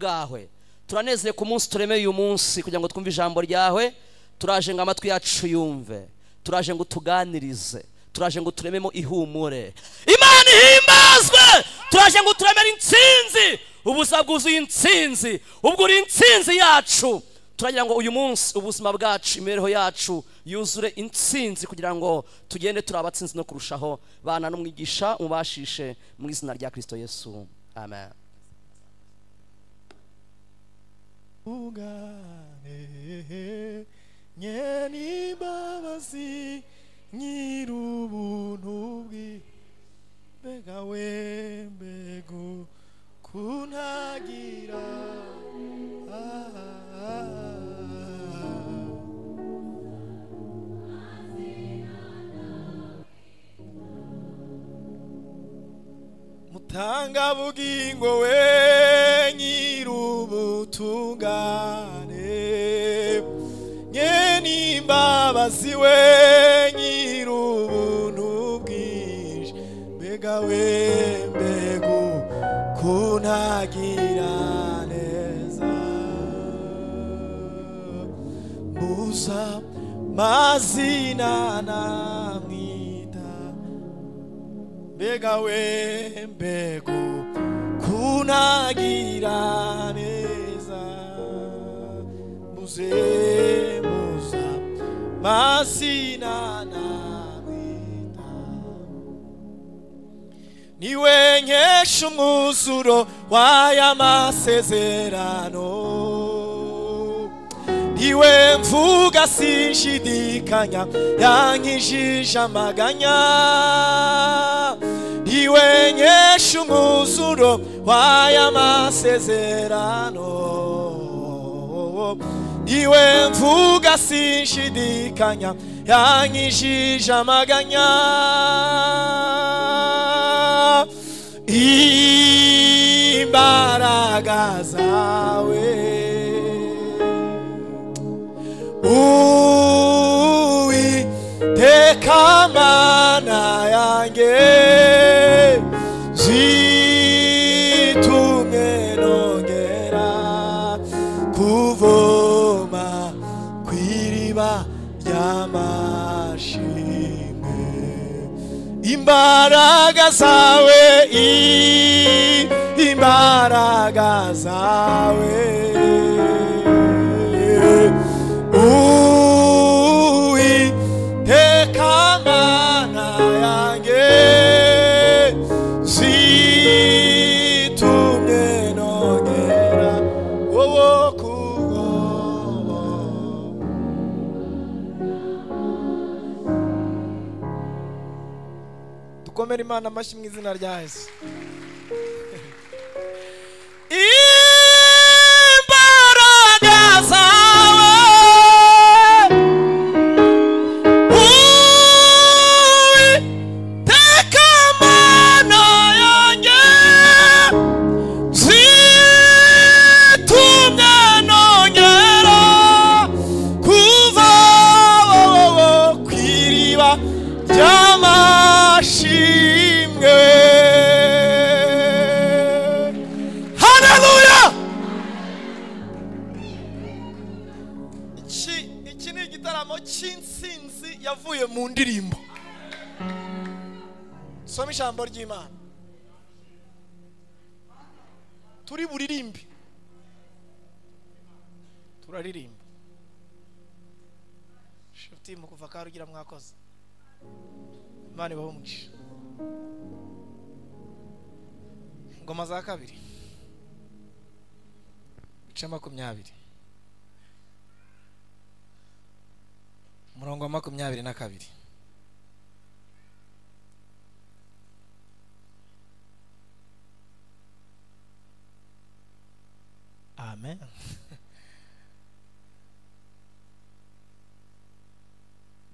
bwawe. Turanezere ku munsi turemeye uyu munsi kugira ngo twumve ijambo ryawe. Turaje ngo amatwi yacu yumve, turaje ngo tuganirize, turaje ngo turememo ihumure. Imana ihimbazwe. Turaje ngo turemere intsinzi, ubusa bwuzuye intsinzi, ubwo uri intsinzi yacu. Turagira ngo uyu munsi ubuzima bwacu, imibereho yacu yuzure intsinzi kugira ngo tugende turi abatsinzi no kurushaho. Bana n'umwigisha umubashishe mu izina rya Kristo Yesu, amen. Ugane nyeni babazi nyirubuntu mbega wembego kuntagira mutanga bugingo we nyirubutungane nyeni mbabazi we nyirubuntu bwinshi mbega wembego kuntagira neza musa mazina namwita mbega wembego kuntagira neza musa mazina namwita niwe nkesha umwuzuro w'aya masezerano niwe mvuga sinshidikanya yankijije amaganya niwe nkesha umwuzuro w'aya masezerano niwe mvuga sinshidikanya yankijije amaganya imbaraga zawe Uwiteka Mana yanjye zitumye nongera kuvoma kw'iriba ry'amashimwe imbaraga zawe imbaraga zawe Uwiteka Mana yanjye zitumye nongera wowe kuvoma dukomere Imana amashyi mu izina rya Yesu. Imbaraga zawe Uwiteka Mana yanjye zitumye nongera kuvoma kw'iriba ry'amashimwe. Haleluya! Iki ni igitaramo cy'intsinzi yavuye mu ndirimbo. Soma ijambo ry'Imana turi buririmbe turaririmba shufti mu kuva karugira mwakoze Imana ibaho umugisha. Ngoma za kabiri bice 20 umurongo wa 22. Amen.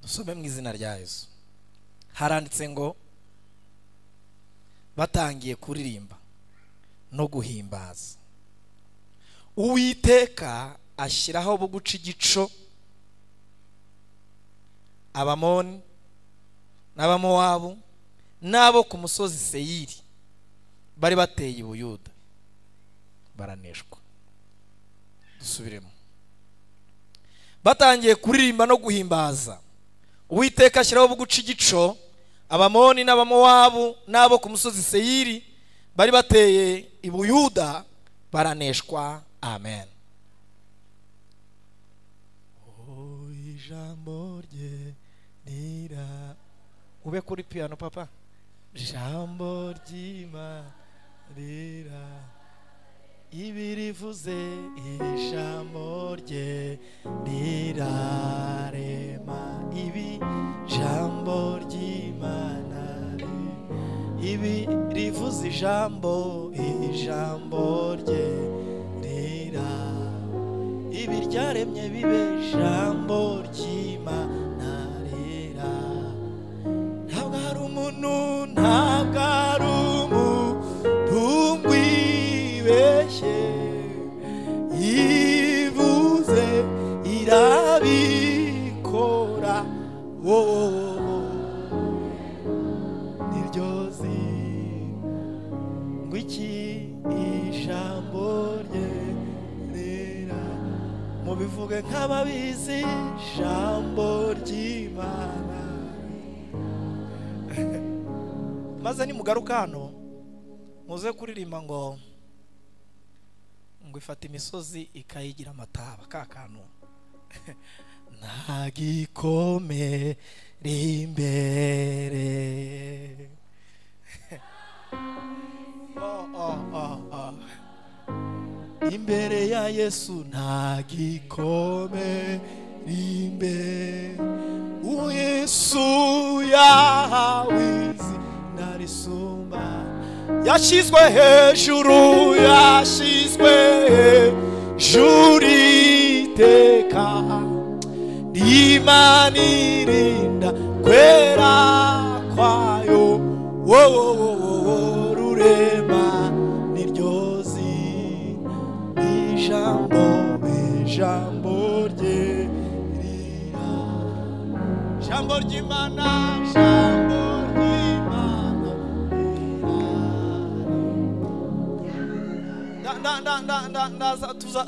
Dusome mu izina rya Yesu. Haranditse ngo batangiye kuririmba no guhimbaza Uwiteka ashyiraho buguca igico Abamoni n'Abamowabu n'abo ku musozi Seyiri bari bateye i Buyuda baraneshwa. dusubiremo. Batangiye kuririmba no guhimbaza Uwiteka ashyiraho buguca igico Abamoni n'Abamowabu n'abo ku musozi Seyiri bari bateye i Buyuda baraneshwa. Amen. Ijambo rye nira ube kuri piano papa. Ijambo ry'Imana rira ibirivuze ijambo rye rirarema ibi jambo ry'Imana ibi rivuze ijambo rye rira ibi ryaremye bibe jambo ry'Imana rira. Ntabwo ari umuntu, ntabwo ari umuntu wibeshye, ivuze irabikora. Niryo ngo iki ijambo rye rira mubivuge nk'ababizi ijambo ry'Imana. Maze nimugaruka hano muze kuririmba ngo ifata imisozi ikayigira amataba. Ka kantu ntagikomere imbere imbere ya Yesu ntagikomere imbere. Yesu yahawe izina risumba, yashyizwe hejuru, yashyizwe hejuru iteka. Imana irinda kwera kwayo, rurema niryo zina ijambo rye rira. Ijambo ry'Imana, ijambo ry'Imana rira.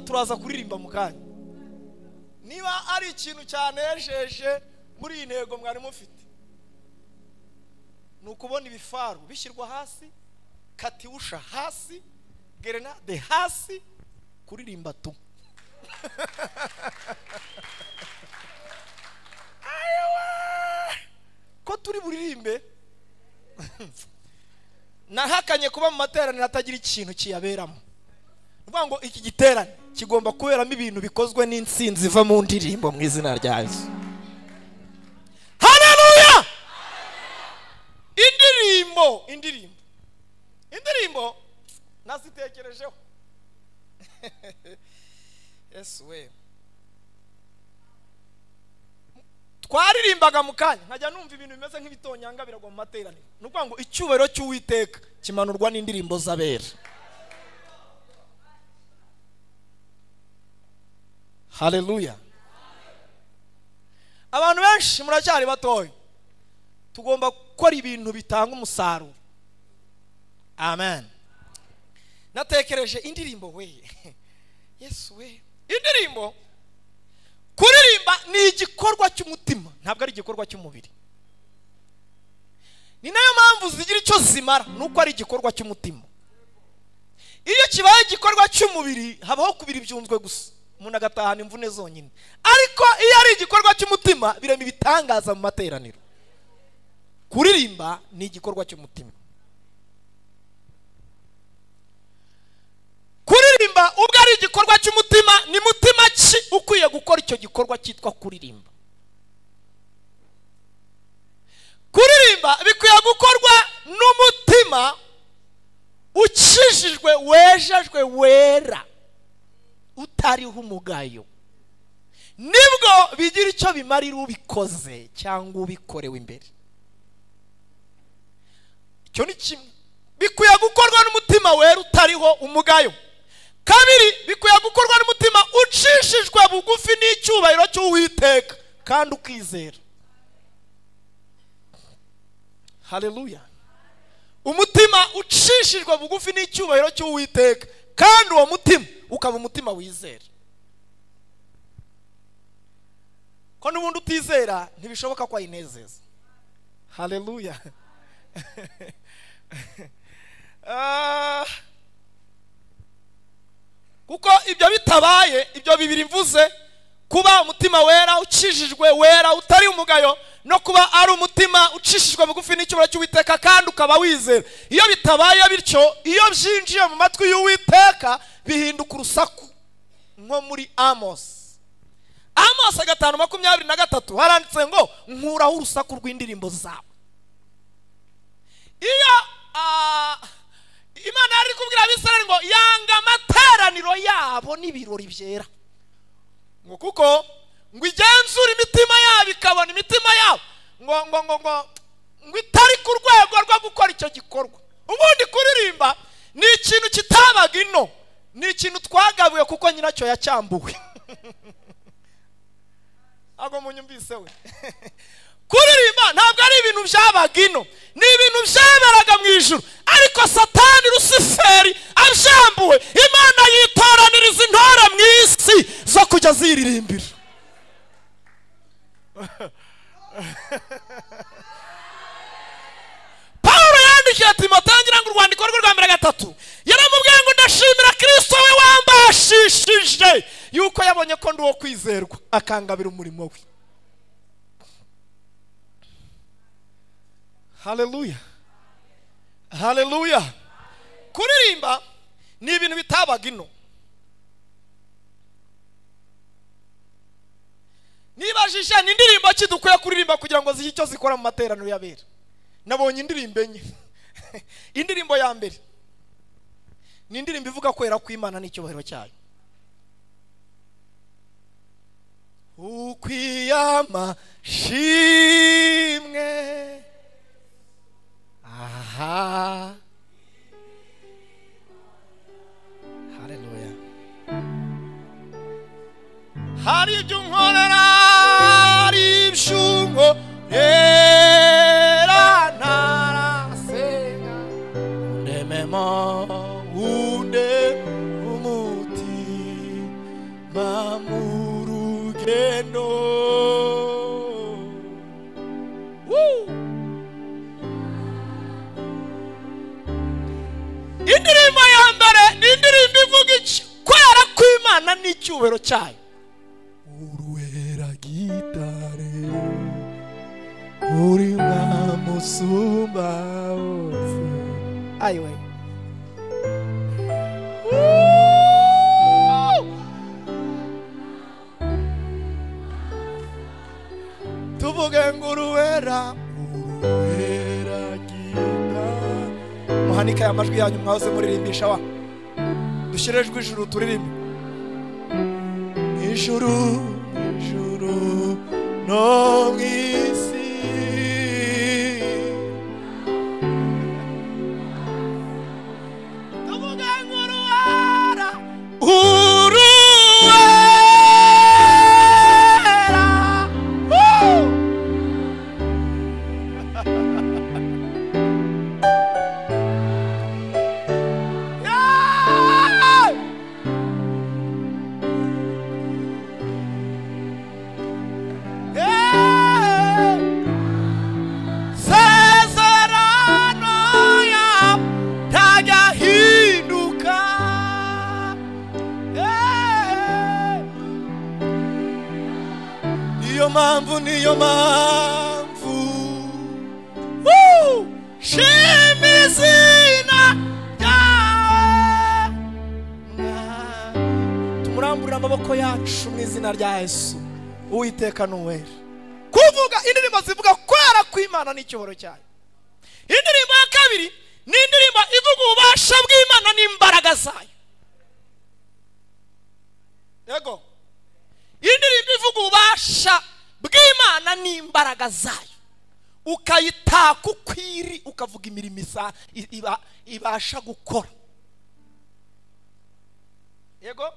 Turaza kuririmba mu kanya. Niba ari ikintu cyanejeje muri iyi ntego mwari mufite, ni ukubona ibifaru bishyirwa hasi, katiwusha hasi, gerenade hasi, kuririmba tu. Ko turi buririmbe nahakanye kuba mu materaniro atagira ikintu kiyaberamo. Uvuga ngo iki giterane kigomba kuberamo ibintu bikozwe n'insinzi iva mu ndirimbo mu izina rya Yesu. Haleluya! Indirimbo nazitekerejeho. Yesu we. Twaririmbaga mu kanya nkajya numva ibintu bimeze nk'ibitonyanga biragwa mu materaniro. Nukuvuga ngo icyubahiro cy'Uwiteka kimanurwa n'indirimbo z'abera. Haleluya. Abantu benshi muracyari batoye, tugomba gukora ibintu bitanga umusaruro. Amen. Natekereje indirimbo we. Yesu we. Indirimbo kuririmba ni igikorwa cy'umutima, ntabwo ari igikorwa cy'umubiri. Ni nayo mpamvu zigira icyo zimara, nuko ari igikorwa cy'umutima. Iyo kibaye igikorwa cy'umubiri habaho kubira ibyunzwe gusa, umuntu agatahana imvune zonyine. Ariko iyo ari igikorwa cy'umutima birema ibitangaza mu materaniro. Kuririmba ni igikorwa cy'umutima. Kuririmba ubwo ari igikorwa cy'umutima, ni mutima ki ukwiye gukora icyo gikorwa cyitwa kuririmba. Kuririmba bikwiye gukorwa n'umutima ukijijwe, wejejwe, wera, utariho umugayo. Nibwo bigira icyo bimarira ubikoze cyangwa ubikorewe imbere. Icyo ni kimwe. Bikwiye gukorwa n'umutima wera utariho umugayo. Kabiri, bikwiye gukorwa n'umutima ucishijwe bugufi n'icyubahiro cy'Uwiteka kandi ukizera. Haleluya. Umutima ucishijwe bugufi n'icyubahiro cy'Uwiteka kandi uwo mutima ukaba umutima wizera. ko n'ubundi utizera ntibishoboka ko ayinezeza. Haleluya. Kuko ibyo bitabaye, ibyo bibiri mvuze, kuba umutima wera ukijijwe wera utari umugayo, no kuba ari umutima ucishijwe bugufi n'icyubahiro cy'Uwiteka kandi ukaba wizera, iyo bitabaye bityo, iyo byinjiye mu matwi y'Uwiteka bihinduka urusaku. Nko muri Amos 5:23 haranditse ngo nkuraho urusaku rw'indirimbo zawe. Iyo Imana yari kubwira Abisirayeli ngo yanga amateraniro yabo n'ibirori byera, ngo kuko ngo igenzura imitima yabo ikabona imitima yabo ngo itari ku rwego rwo gukora icyo gikorwa. Ubundi kuririmba ni ikintu kitabaga ino, ni ikintu twagabuye kuko nyiracyo yacyambuwe. Ago munyumvise we. Kuririmba ntabwo ari ibintu byabaga ino, ni ibintu byaberaga mu ijuru, ariko Satani Rusiferi abyambuwe. Imana yitoraniriza intore mu isi zo kujya ziririmbira. Paulo yandikiye Timoteyo ngira ngo urwandiko rwe rwa 3 yaramubwiye ngo ndashimira Kristo we wambashishije yuko yabonye ko ndi uwo kwizerwa akangabira umurimo we. Haleluya. Haleluya. Kuririmba ni ibintu bitabaga ino. Nibajije ni indirimbo ki dukwiye kuririmba kugira ngo zicyo zikora mu materaniro y'abera. Nabonye indirimbo enye. Indirimbo ya mbere ni indirimbo ivuga kwera kw'Imana n'icyubahiro cyayo. Ukwiyama shimwe. Aha. Haleluya. Hari ibyo nkorera, hari ibyo era narasenga undememo unde umutima mu rugendo. Indirimbo ya mbere ni indirimbo ivuga kwera kw'Imana n'icyubahiro cyayo. Uruwera gitare uri musumba wose. Ayiwe. Tuvuge ngo uruwera gitare. Muhanika y'amajwi yanyu mwahoze muririmbisha wa. Dushirejwe ijuru turirimbe. Ijuru no mwisi. Tuvuge ngo uruwera niyo mpamvu shima izina ryawe. Tumuramburira amaboko yacu mu izina rya Yesu. Uwiteka n'uwera. Kuvuga indirimbo zivuga kwera kw'Imana n'icyubahiro cyayo. Indirimbo ya kabiri ni indirimbo ivuga ububasha bw'Imana n'imbaraga zayo. Yego. Indirimbo ivuga ububasha bw'Imana n'imbaraga zayo, ukayitaka ukwiri ukavuga imirimo ibasha gukora. Yego.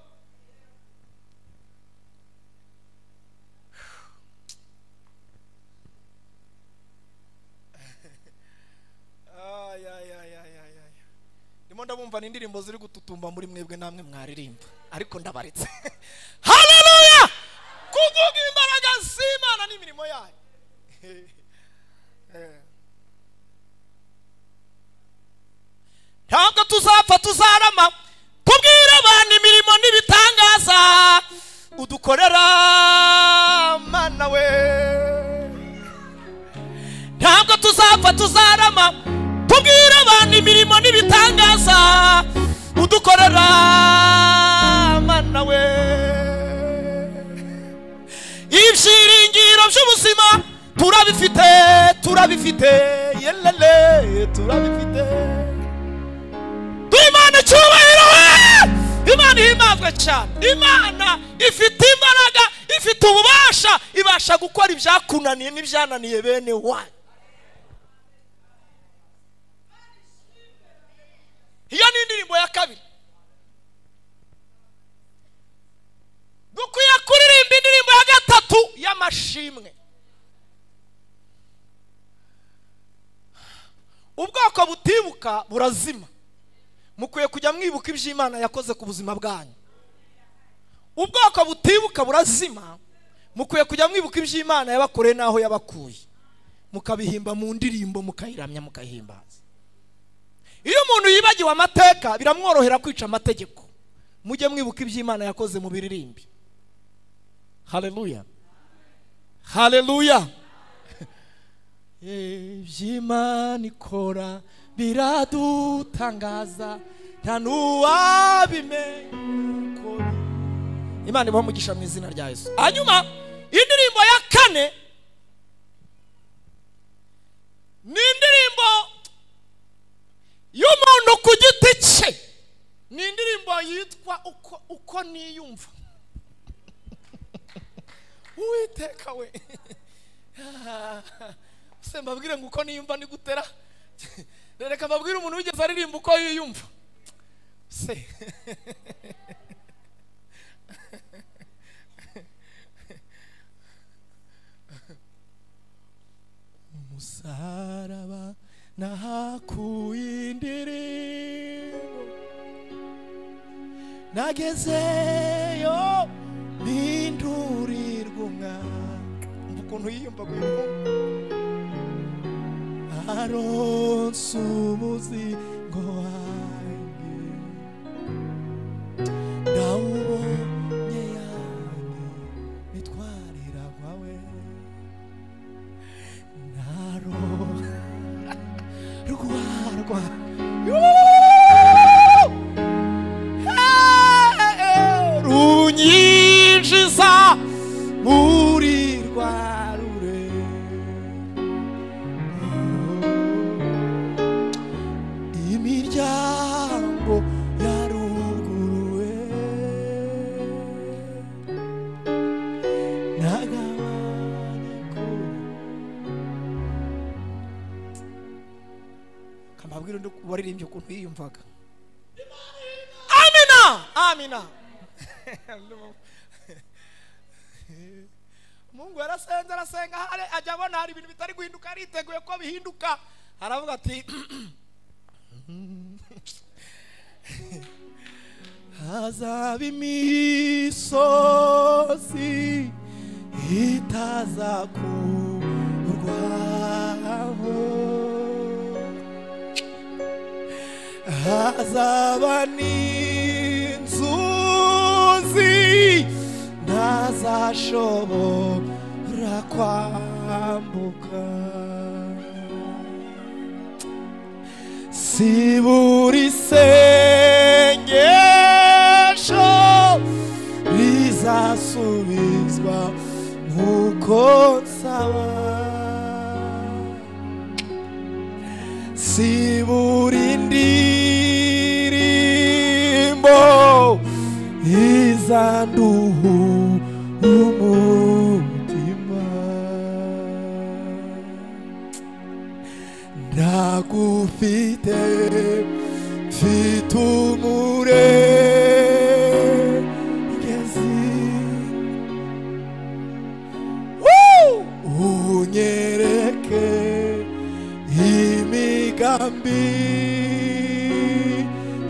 Ndimo ndabumva n'indirimbo ziri gututumba muri mwebwe namwe mwaririmba, ariko ndabaretse. Haleluya. Kuvuga imbaraga z'Imana n'imirimo yayo. Ntabwo tuzapfa tuzarama tubwire abantu imirimo n'ibitangaza udukorera Mana we. Ntabwo tuzapfa tuzarama tubwire abantu imirimo n'ibitangaza udukorera Mana we. Ibyiringiro by'ubuzima turabifite yelele turabifite. Imana cyubahiro we. Imana ihimazwe cyane. Imana ifite imbaraga, ifite ububasha, ibasha gukora ibyakunaniye n'ibyananiye bene wanyu. Iyo ni indirimbo ya kabiri. Dukwiye kuririmba indirimbo ya gatatu y'amashimwe. Ubwoko butibuka burazima. Mukwiye kujya mwibuka ibyo Imana yakoze ku buzima bwanyu. Ubwoko butibuka burazima. Mukwiye kujya mwibuka ibyo Imana yabakoreye naho yabakuye. Mukabihimba mu ndirimbo, mukayiramya, mukahimbaza. Iyo umuntu yibagiwe amateka biramworohera kwica amategeko. Mujye mwibuka ibyo Imana yakoze mu biririmbi. Haleluya. Haleluya. Imana ikora biradutangaza nta n'uwabimenya uko. Imana ibahe umugisha mu izina rya Yesu. Hanyuma indirimbo ya kane ni indirimbo y'umuntu ku giti cye. Ni indirimbo yitwa uko niyumva. Uwiteka we. Se mbabwire ngo uko niyumva ni gutera. Reka mbabwire umuntu wigeze aririmba uko yiyumva. Se umusaraba nahakuye indirimbo, nagezeyo mpindurirwa umwaka. Ukuntu yiyumva aronse umuzingo wanjye, ndawubonye yanjye nitwarira kwawe, rwarwa runyinjiza muri rwa imiryango yaruguruwe, nagabanye ko. Kambabwira ndo waririmbye ukuntu yiyumvaga. Amina, amina. Mungu arasenga hale ajya abona hari ibintu bitari guhinduka, ariteguye ko bihinduka. Aravuga ati hazaba imisozi itaza kurwaho, hazaba n'inzuzi ntazashobora kwambuka. Si buri sengesho rizasubizwa nk'uko nsaba, si buri ndirimbo izanduhura umutima. Ndagufite mfite umurengezi, unyereke imigambi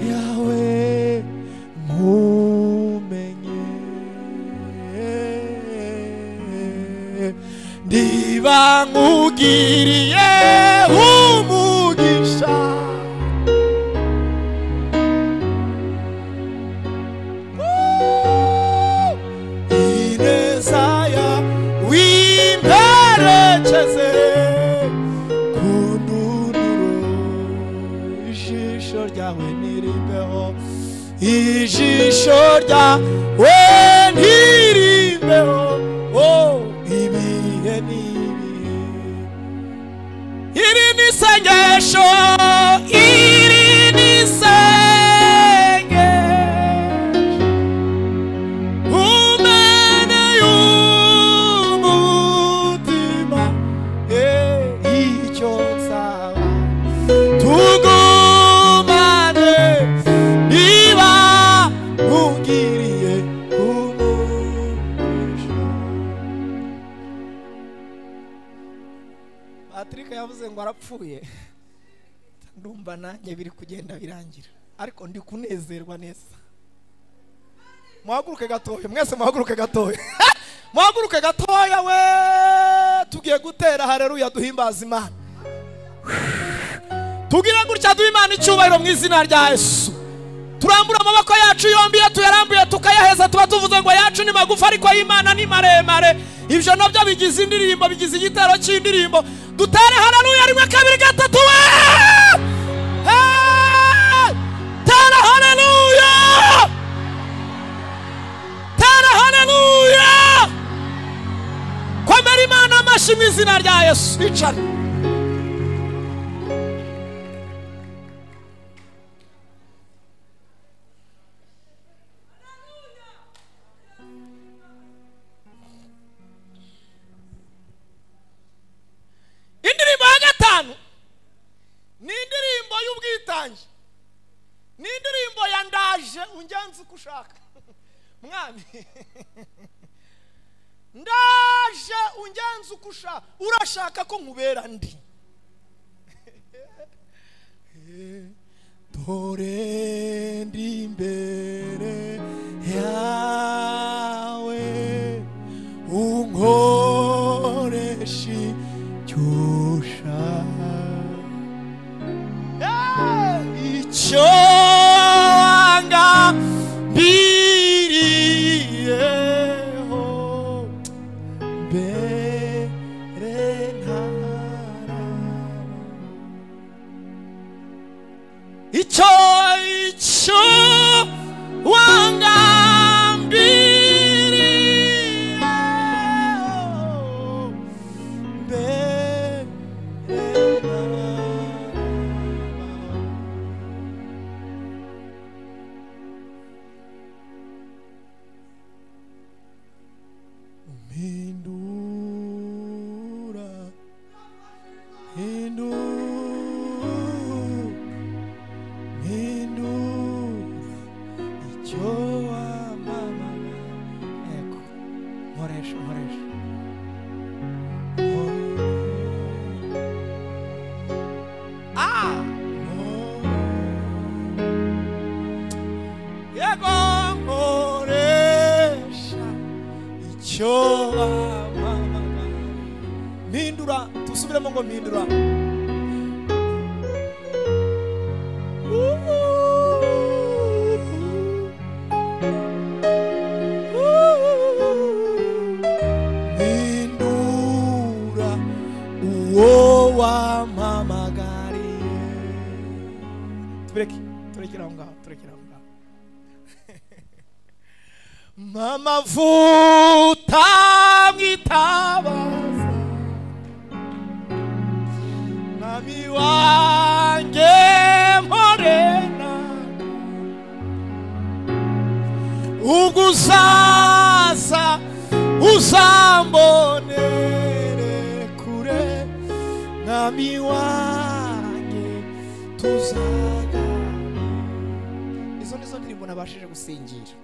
yawe mumenye. niba nkugiriye umugisha ineza yawe imperekeze ijisho ryawe ntirimbeho ijisho ryawe ntirimbeho ibihe n'ibihe iri ni isengesho iri ni isengesho umeneye umutima icyo nsaba tugumane niba nkugiriye umugisha. Patrick yavuze ngo arapfuye, ndumva nanjye biri kugenda birangira, ariko ndi kunezerwa neza. Muhaguruke gatoya, mwese muhaguruke gatoya. Muhaguruke gatoya we, tugiye gutera haleluya duhimbaza Imana. Tugira gutya duha Imana icyubahiro mu izina rya Yesu. Turambura amaboko yacu yombi, tuyarambuye tukayaheza, tuba tuvuze ngo yacu ni magufa ariko y'Imana ni maremare. Ibyo nabyo bigize indirimbo, bigize igitero cy'indirimbo. Dutere haleluya rimwe kabiri gatatu we! Tera haleluya! Tera haleluya! Komera Imana amashyi mu izina rya Yesu. Icare. Indirimbo ya gatanu ni indirimbo y'ubwitange, ni indirimbo ya ndaje ungenze uko ushaka mwami. Ndaje ungenze uko ushaka, urashaka ko nkubera ndi. Dore ndi imbere yawe unkoreshe icyo ngambiriyeho mbere ntaraba icyo wangambiriyeho mbere Mindura, tusubiremo ngo mindura. Mindura uwo wampamagariye. Turekera aho ngaho. Mama vuta mwitabaza Mami wanjye mporena uguzaza uzambonere kure Mami wanjye tuzagana. Izo nizo ndirimbo nabashije gusingira.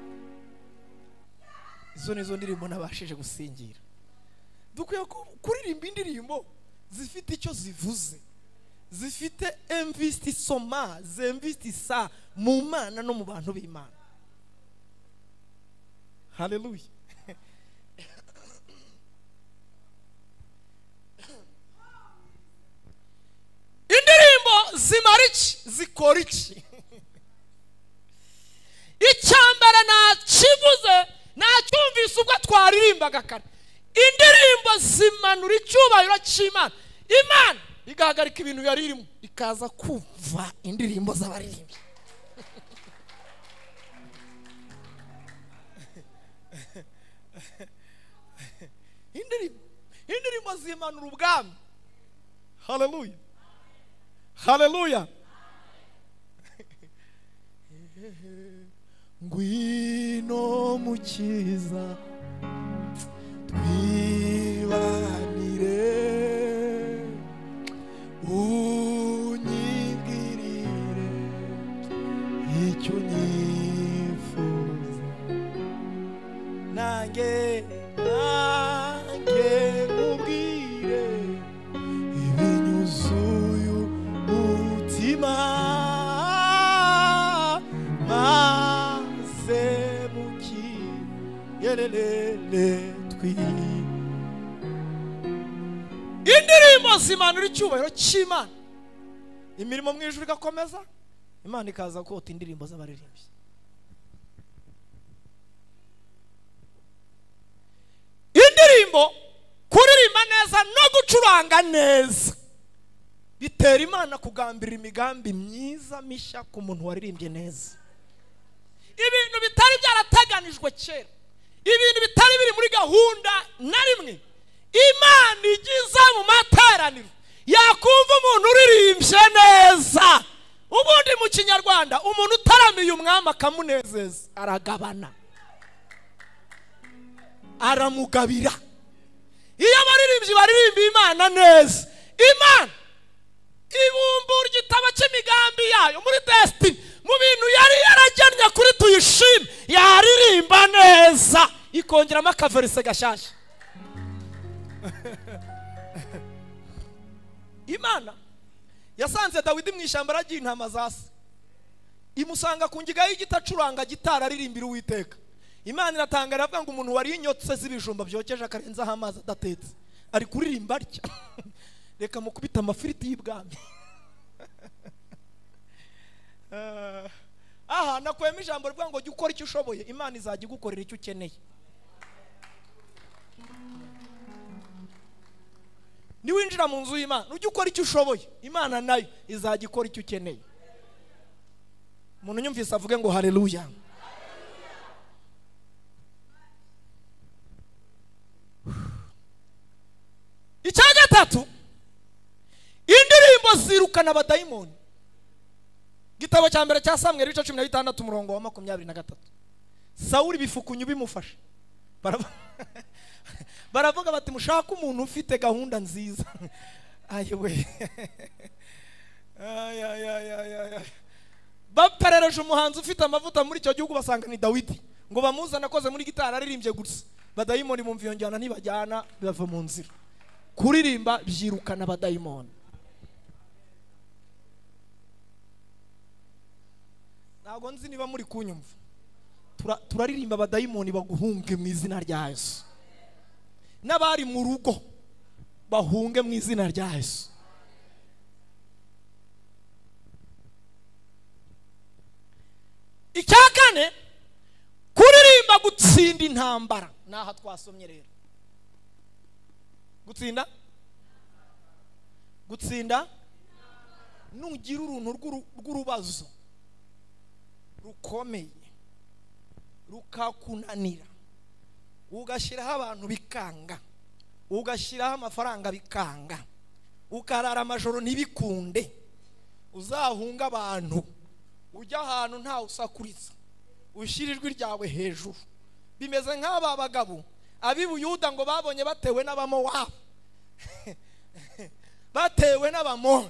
Izo nizo ndirimbo nabashije gusingira. Dukwiye kuririmba indirimbo zifite icyo zivuze, zifite investissement, z'investissa mu Mana no mu bantu b'Imana. Haleluya. iki zikora iki icyambere nakivuze nacyumvise ubwo twaririmbaga kare indirimbo zimanura icyubahiro cy'Imana Imana igahagarika ibintu yari irimo ikaza kumva indirimbo z'abaririmbyi indirimbo zimanura ubwami haleluya haleluya ngwino mukiza twibanire unyibwirire icyo nifuza nanjye nkubwire ibinyuzuye umutima maze mukiyerere twi indirimbo zimanura icyubahiro cy'Imana imirimo mu ijuru igakomeza Imana ikaza kota indirimbo z'abaririmbyi indirimbo kuririmba neza no gucuranga neza bitera Imana kugambirira imigambi myiza mishya ku muntu waririmbye neza ibintu bitari byarateganijwe kera ibintu bitari biri muri gahunda na rimwe Imana igiza mu materaniro yakumva umuntu uririmbye neza ubundi mu kinyarwanda umuntu utaramiye umwami akamunezeza aragabana aramugabira iyo abaririmbyi baririmba Imana neza Imana ibumbura igitabo cy'imigambi yayo muri destiny mu bintu yari yaragennye kuri tuyishime yaririmba neza ikongeramo akaverise gashyashya Imana yasanze Dawidi mu ishyamba aragiye intama za se imusanga ku ngiga y'igiti acuranga gitara aririmbira Uwiteka Imana iratangara avuga ngo umuntu wari inyotse z'ibijumba byokeje akarenzaho amazi adatetse ari kuririmba atya reka mukubita amafiriti y'ibwami aha nakwema ijambo rivuga ngo jya ukora icyo ushoboye Imana izajya igukorera icyo ukeneye niwinjira mu nzu y'Imana ujye ukora icyo ushoboye Imana nayo izajya ikora icyo ukeneye umuntu nyumvise avuge ngo haleluya icya gatatu indirimbo zirukana abadayimoni igitabo cya mbere cya Samweli 16:23 Sawuli bifukunye bimufasha baravuga bati mushaka umuntu ufite gahunda nziza ayewe baperereje umuhanzi ufite amavuta muri icyo gihugu basanga ni Dawidi ngo bamuzana akoze muri gitara aririmbye gusa badayimoni bumva iyo njyana ntibajyana bava mu nzira kuririmba byirukana abadayimoni ntabwo nzi niba muri kunyumva turaririmba abadayimoni baguhunge mu izina rya Yesu n'abari mu rugo bahunge mu izina rya Yesu icya kane kuririmba gutsinda intambara naha twasomye rero gutsinda nugira uruntu rw'urubazo rukomeye rukakunanira ugashyiraho abantu bikanga ugashyiraho amafaranga bikanga ukarara amajoro ntibikunde uzahunga abantu ujya ahantu ntawe usakuriza ushyira ijwi ryawe hejuru bimeze nk'aba bagabo ab'Ibuyuda ngo babonye batewe n'Abamowabu batewe n'Abamoni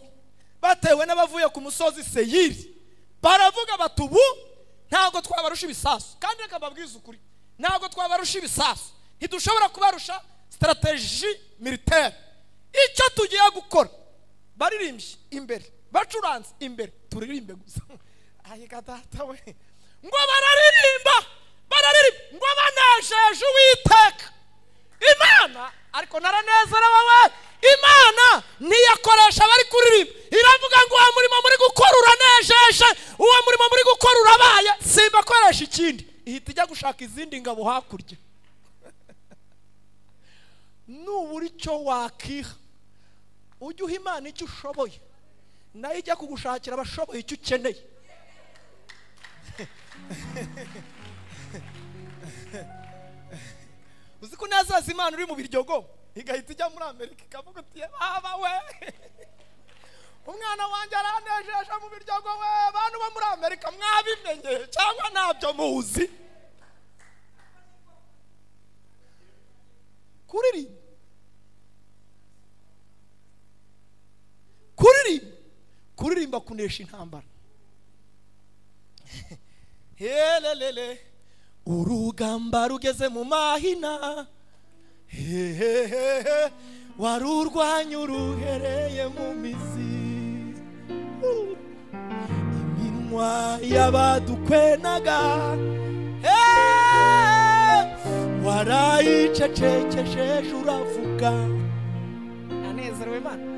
batewe n'abavuye ku musozi Seyiri baravuga bati ubu ntabwo twabarusha ibisasu kandi reka mbabwize ukuri ntabwo twabarusha ibisasu ntidushobora kubarusha strategy militaire icyo tugiye gukora baririmbye imbere bacuranze imbere turirimbe gusa ayiga data we ngo bararirimba ngo banejeje Uwiteka Imana ariko naranezerewe we Imana niyakoresha bari kuririmba iravuga ngo wa murimo muri gukora kunesha ikindi ihita ijya gushaka izindi ngabo hakurya. Nubura icyo wakiha ujye uha Imana icyo ushoboye, nayo ijya kugushakira abashoboye icyo ukeneye. Uzi ko nazaza Imana uri mu Biryogo igahita ijya muri Amerika ikavuga uti baba we umwana wanjye aranejeje mu Biryogo we, bantu bo muri Amerika mwabimenye cyangwa ntabyo muzi. Kuririmba kunesha intambara. Helelele urugamba rugeze mu mahina, warurwanya uruhereye mu mizi. Iminwa y'abadukwenaga warayicecekesheje uravuga. Anezerewe Mana.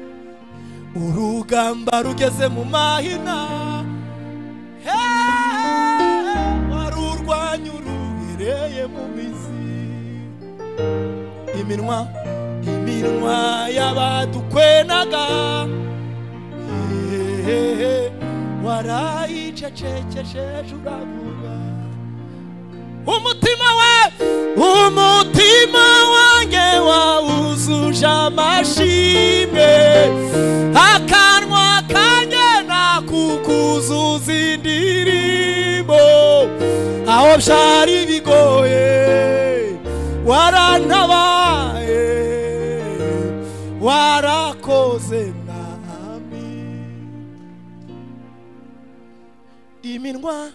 Urugamba rugeze mu mahina, warurwanya uruhereye mu mizi. Iminwa y'abadukwenaga warayicecekesheje uravuga. Umutima wanjye wawuzuje amashimwe, akanwa kanjye nakukuzuza indirimbo. Aho byari bigoye warantabaye, warakoze mwami. Iminwa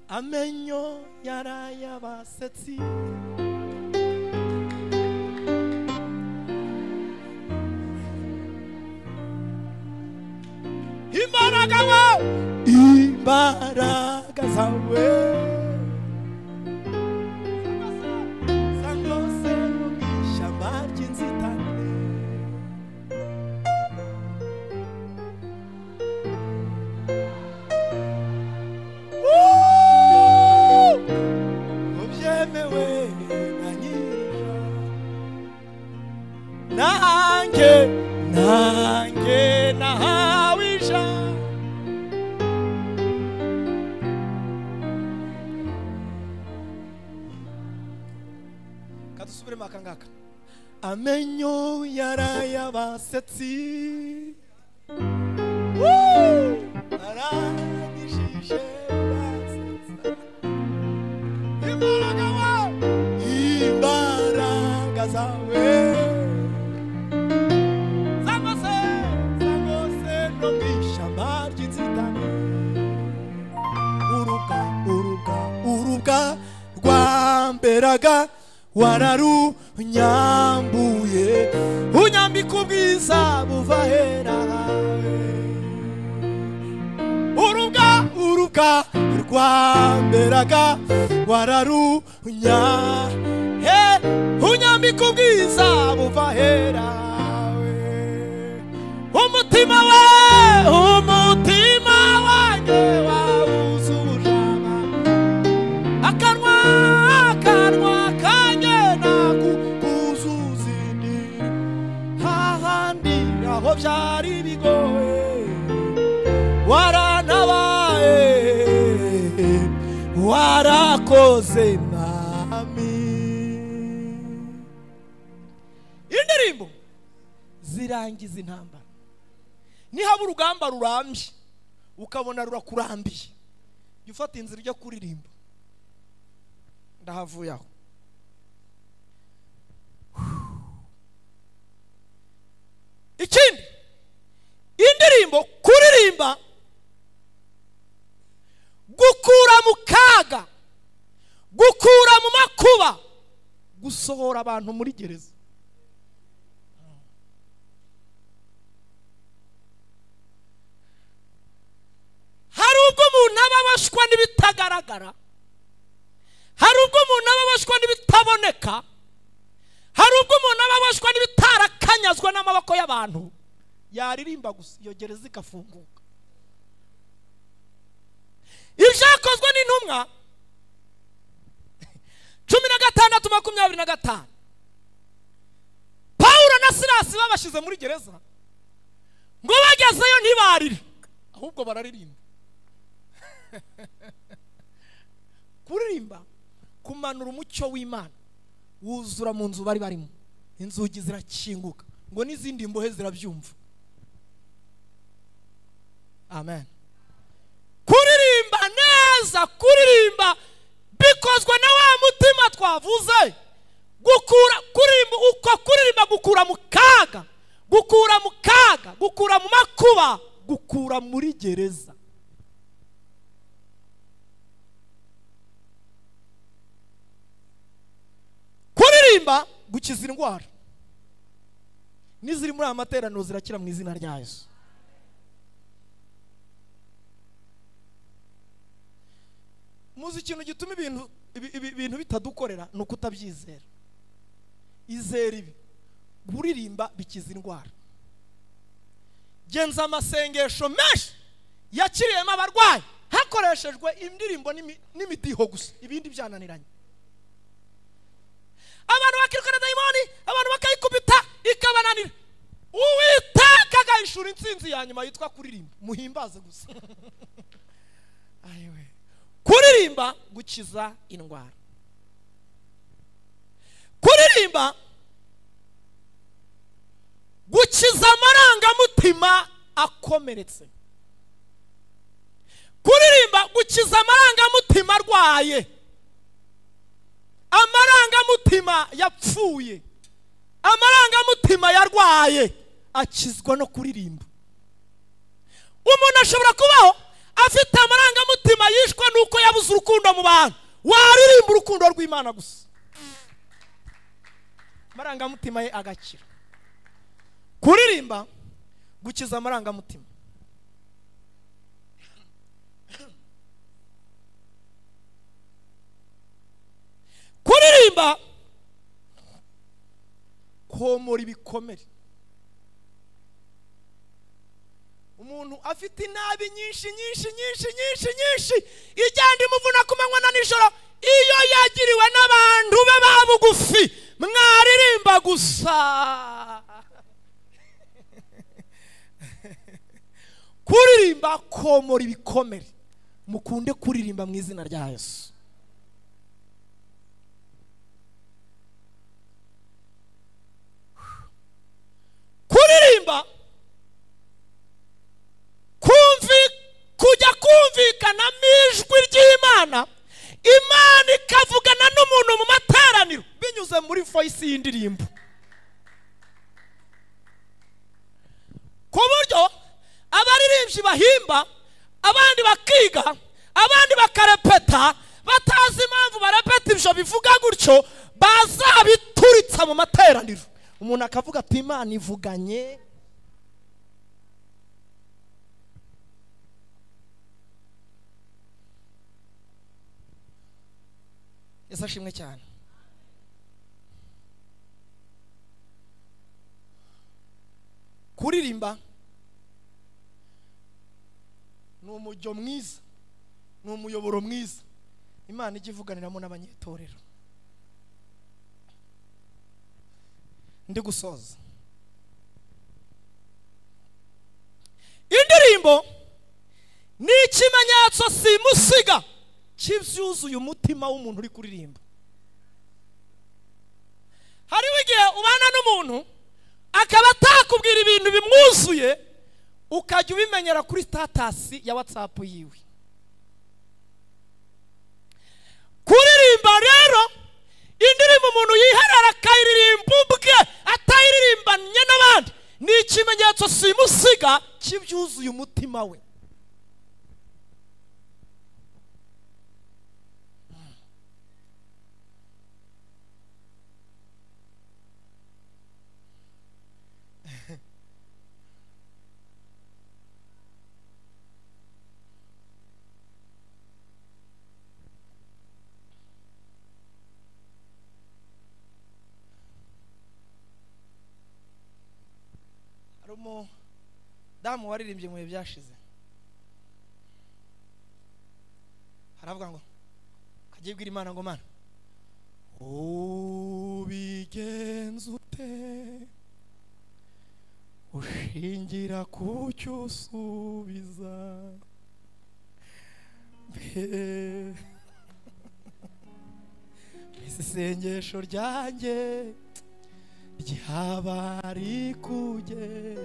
amenyo yarayabasetsi, imbaraga zawe zangose mu ishyamba ry'inzitane. Nange nahawisha kadusubire makangaka. Amenyo yarayabasetsi, arangishije basetsa. Imbaraga zawe urubwa rwamberaga wararunyambuye, unyambika ubwiza buva hera. Urubwa rwamberaga unyambika ubwiza buva hera. Umutima wanjye wawuzuje akanwa kanjye nakukuzuza indirimbo. Hahandi aho byari bigoye warantabaye, warakoze mwami. Indirimbo zirangiza intambara. Nihaba urugamba rurambye ukabona rurakurambiye, jya ufata inzira ujya kuririmba. Ndahavuye aho. Ikindi, indirimbo kuririmba gukura mu kaga, gukura mu makuba, gusohora abantu muri gereza. Hari ubwo umuntu ababashwa n'ibitagaragara, hari ubwo umuntu ababashwa n'ibitaboneka, ubwo umuntu aba aboshwa n'ibitarakanyazwa n'amaboko y'abantu yaririmba gusa iyo gereza igafunguka. Ibyakozwe n'intumwa 16:25 Pawulo na Silasi babashize muri gereza ngo bagezeyo ntibarire ahubwo bararirimba. Kuririmba kumanura umucyo w'Imana wuzura mu nzu bari barimo, inzugi zirakinguka ngo n'izindi mbohe zirabyumva. Amen. Kuririmba neza, kuririmba bikozwe na wa mutima twavuze, kuririmba gukura mu kaga, gukura mu makuba, gukura muri gereza. Kuririmba gukiza indwara n'iziri muri aya materaniro zirakira mu izina rya Yesu. Muzi ikintu gituma ibintu bitadukorera ni ukutabyizera. Izera ibi, kuririmba bikiza indwara. Genza amasengesho menshi yakiriyemo abarwayi hakoreshejwe indirimbo n'imidiho gusa, ibindi byananiranye. Abantu bakirukana dayimoni, abantu bakayikubita ikabananira. Uwiteka agahishura intsinzi ya nyuma yitwa kuririmba. Muhimbaze gusa. Ayiwe. Kuririmba gukiza indwara. Kuririmba gukiza amarangamutima akomeretse. Kuririmba gukiza amarangamutima arwaye, amarangamutima yapfuye, amarangamutima yarwaye akizwa no kuririmba. Umuntu ashobora kubaho afite amarangamutima yishwe nuko yabuze urukundo mu bantu, waririmba urukundo rw'Imana gusa, amarangamutima ye agakira. Kuririmba gukiza amarangamutima. Kuririmba komora ibikomere. Umuntu afite inabi nyinshi igenda imuvuna ku manywa na nijoro, iyo yagiriwe n'abantu be ba bugufi mwaririmba gusa. Kuririmba komora ibikomere. Mukunde kuririmba mu izina rya Yesu. Kuririmba kujya kumvikana n'ijwi ry'Imana, Imana ikavugana n'umuntu mu materaniro binyuze muri voice y'indirimbo, ku buryo abaririmbyi bahimba, abandi bakiga, abandi bakarepeta, batazi impamvu barepeta ibyo bivuga gutyo, bazabituritsa mu materaniro. Umuntu akavuga ati Imana ivuganye. Yesu ashimwe cyane. Kuririmba ni umujyo mwiza, ni umuyoboro mwiza Imana ijya ivuganiramo n'abanyetorero. Ndi gusoza. Indirimbo ni ikimenyetso simusiga cy'ibyuzuye umutima w'umuntu uri kuririmba. Hariho igihe ubana n'umuntu akaba atakubwira ibintu bimwuzuye, ukajya ubimenyera kuri status ya WhatsApp yiwe. Kuririmba rero, indirimbo umuntu yiharara akayiririmba ubwe atayiririmbanye n'abandi, ni ikimenyetso simusiga cy'ibyuzuye umutima we. damu waririmbye mu bihe byashize, haravuga ngo kagiye bwira Imana ngo Mana ubigenza ute ushingira ku cyo usubiza isengesho ryanjye ryaba rikugera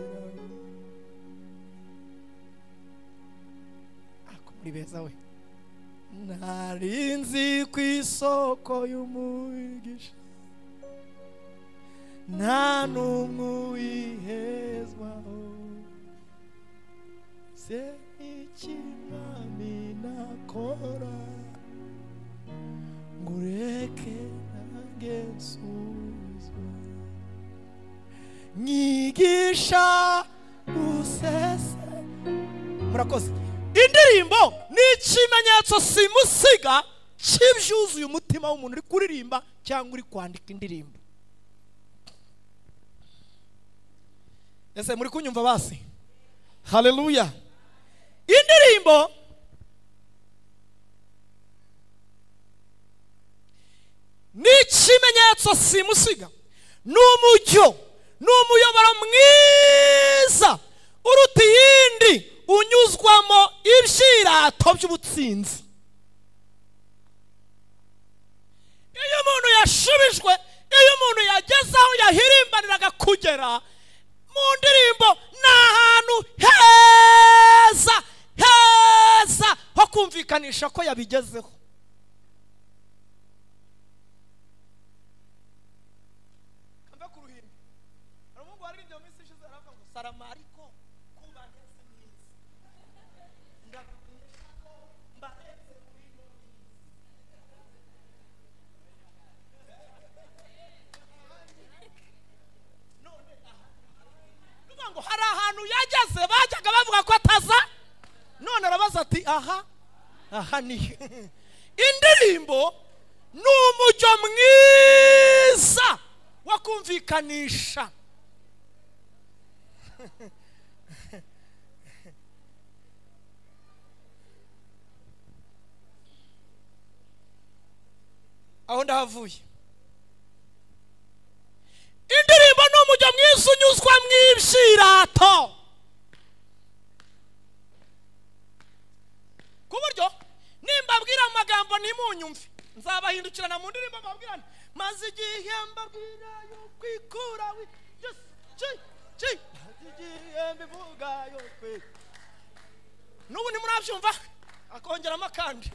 muri beza we narinzi ku isoko y'umugisha nta n'umwe uyihezwaho se ikimami nakora ngo ureke nange nsubizwe nyigisha usese. Murakoze. Indirimbo ni ikimenyetso simusiga cy'ibyuzuye umutima w'umuntu uri kuririmba cyangwa uri kwandika indirimbo. Ese muri kunyumva basi? Haleluya. Indirimbo ni ikimenyetso simusiga, ni umujyo, ni umuyoboro mwiza uruta iyindi unyuzwamo ibyirato by'ubutsinzi. Iyo umuntu yashubijwe, iyo umuntu yageze aho yahirimbaniraga kugera mu ndirimbo, ni ahantu heza heza ho kumvikanisha ko yabigezeho. Kambe ku ruhimbi hari umuntu waririmbye mu minsi ishize aravuga ngo saramari ko kuba neza mwiza ndakumenyesha ko mbaretse muri ino none aha ngo hari ahantu yageze bajyaga bavuga ko ataza, none arabaza ati aha ni indirimbo ni umujyo mwiza wo kumvikanisha. Aho ndahavuye. Indirimbo ni umujyo mwiza unyuzwa mu ibyirato, ku buryo nimbabwira amagambo ntimunyumve, nzabahindukirana mu ndirimbo mbabwirane maze igihe mbabwira yo kwikura maze igihe mbivuga yo kwikura. N'ubu ntimurabyumva akongeramo kandi.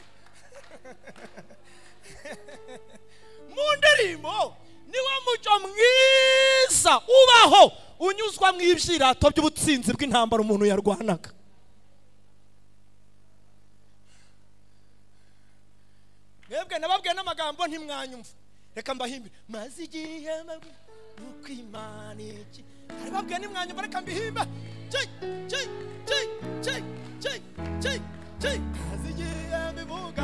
Mu ndirimbo niwo mujyo mwiza ubaho unyuzwa mu ibyirato by'ubutsinzi bw'intambara umuntu yarwanaga. Mwebwe nababwiye n'amagambo ntimwanyumva, reka mbahimbe maze igihe nuko Imana iki arababwiye ntimwanyumva, reka mbihimbe maze igihe mbivuga.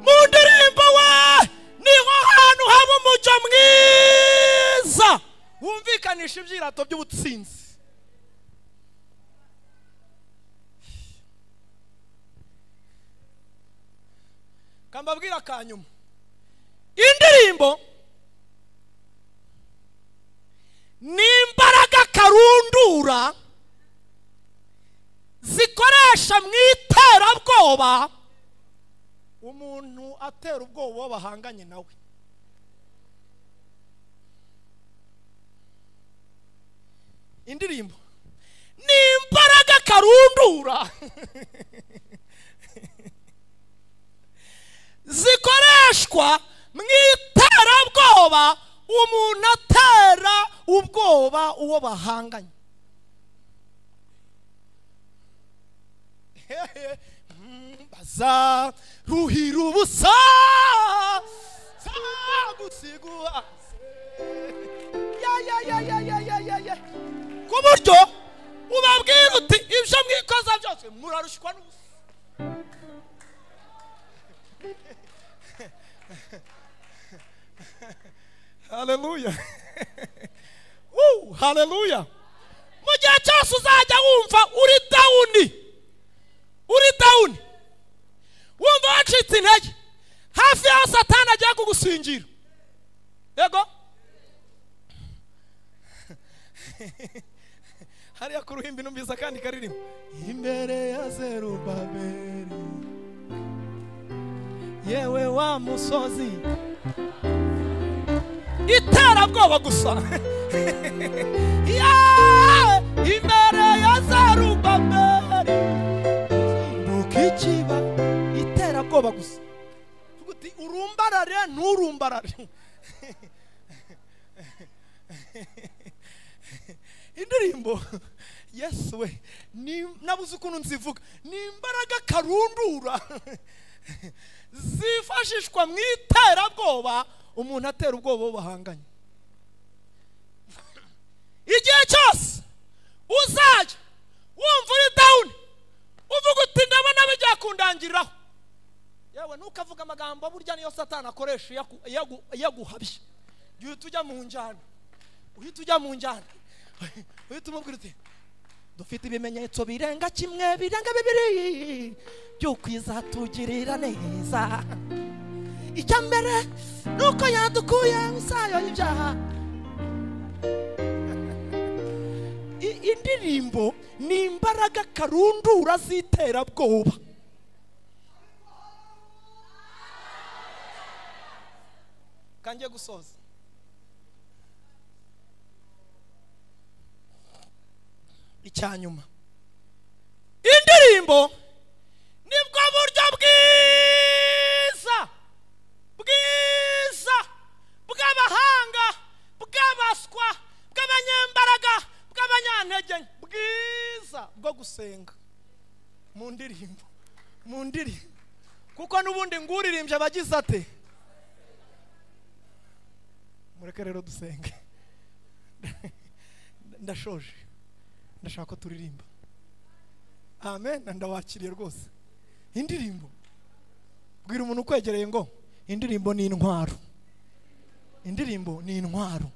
Mu ndirimbo we niho hantu haba umujyo mwiza wumvikanisha ibyirato by'ubutsinzi. Kambabwira kanyuma, indirimbo ni imbaraga karundura zikoresha mu iterabwoba umuntu atera ubwoba uwo bahanganye nawe. Indirimbo ni imbaraga karundura zikoreshwa mu iterabwoba umuntu atera ubwoba uwo bahanganye. Bazaruhira ubusa zagusigura ku buryo ubabwira uti ibyo mwikoza byose murarushwa n'ubusa. Haleluya. Haleluya. Mu gihe cyose uzajya wumva uri down, wumva wacitse intege, hafi yaho Satani agiye kugusingira. Yego hariya ku ruhimbi numvise kandi karirimbo, imbere ya Zerubabeli yewe wa musozi, iterabwoba gusa. Imbere ya Zerubabeli ntukikiba, iterabwoba gusa. Tuguti urumbarare nturumbarare. Indirimbo Yesu we, nabuze ukuntu nzivuga, ni imbaraga karundura zifashishwa mu iterabwoba umuntu atera ubwoba bahanganye. Igihe cyose uzajya wumva uri down, uvuga uti ndabona bijya kundangiriraho, yewe ntukavuga amagambo burya niyo Satani akoresha yaguhabye. Uhita ujya mu njyana, uhita umubwira uti dufite ibimenyetso birenga kimwe, birenga bibiri by'uko izatugirira neza. Icya mbere nuko yadukuye isayo y'ibyaha. Indirimbo ni imbaraga karundura z'iterabwoba. Kangiye gusoza. Icyanyuma, indirimbo nibwo buryo bwiza bw'abahanga, bw'abaswa, bw'abanyembaraga, bw'abanyantege bwiza bwo gusenga mu ndirimbo. Kuko n'ubundi nguririmbye abagize ate. Mureke rero dusenge. Ndashoje, ndashaka ko turirimba. Amen. Ndawakiriye rwose. Indirimbo, bwira umuntu ukwegereye ngo indirimbo ni intwaro. Indirimbo ni intwaro.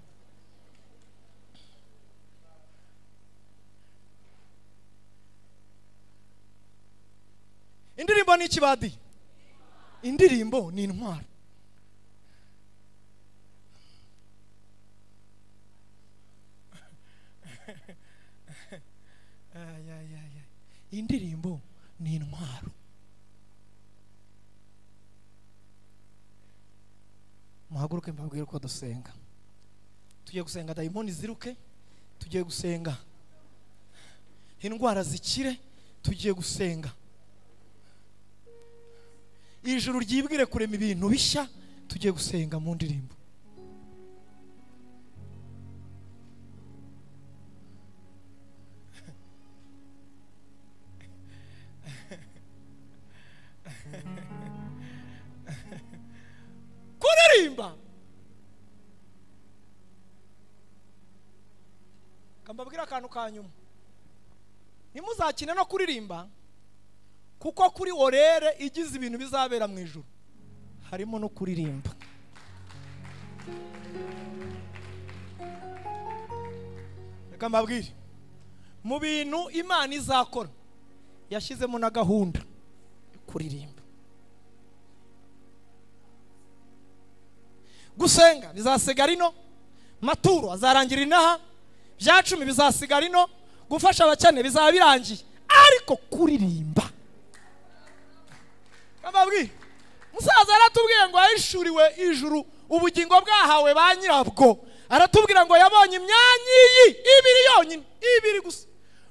Indirimbo ni ikibadi. Indirimbo ni intwaro. Indirimbo ni intwaro. Muhaguruke mbabwire ko dusenga. Tugiye gusenga dayimoni ziruke, tugiye gusenga indwara zikire, tugiye gusenga ijuru ryibwire kurema ibintu bishya, tugiye gusenga mu ndirimbo. Kuririmba, kambabwira akantu kanyuma, nimuzakine no kuririmba, kuko kuri orere igize ibintu bizabera mu ijuru harimo no kuririmba. Reka mbabwire, mu bintu Imana izakora yashyizemo na gahunda kuririmba. Gusenga bizasigara ino, maturo azarangira inaha, bya 10 bizasigara ino, gufasha abakene bizaba birangiye, ariko kuririmba. Kababwi musaza aratubwiye ngo yahishuriwe ijuru ubugingo bwahawe ba nyirabwo, aratubwira ngo yabonye imyanya ibiri yonyine, ibiri gusa,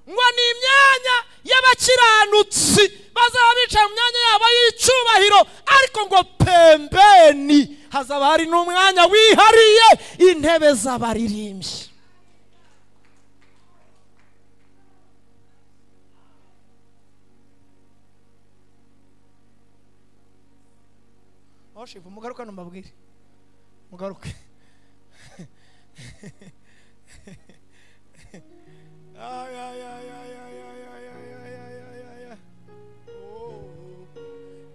ngo ni imyanya y'abakiranutsi bazaba bicaye mu myanya yabo y'icyubahiro, ariko ngo pembeni hazaba hari n'umwanya wihariye, intebe z'abaririmbyi. Oshifu mugaruka no mbabwire, mugaruke.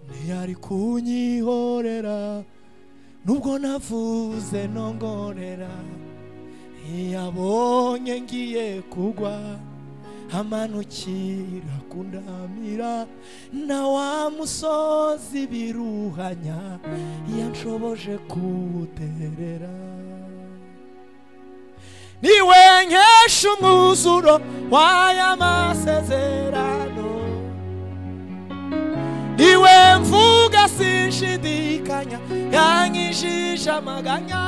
Ntiyari kunyihorera nubwo navuze nongorera yabonye ngiye kugwa amanukira kundamira na wa musozi biruhanya yanshoboje kuwuterera niwe nkesha umwuzuro w'aya masezerano niwe mvuga sinshidikanya yankijije amaganya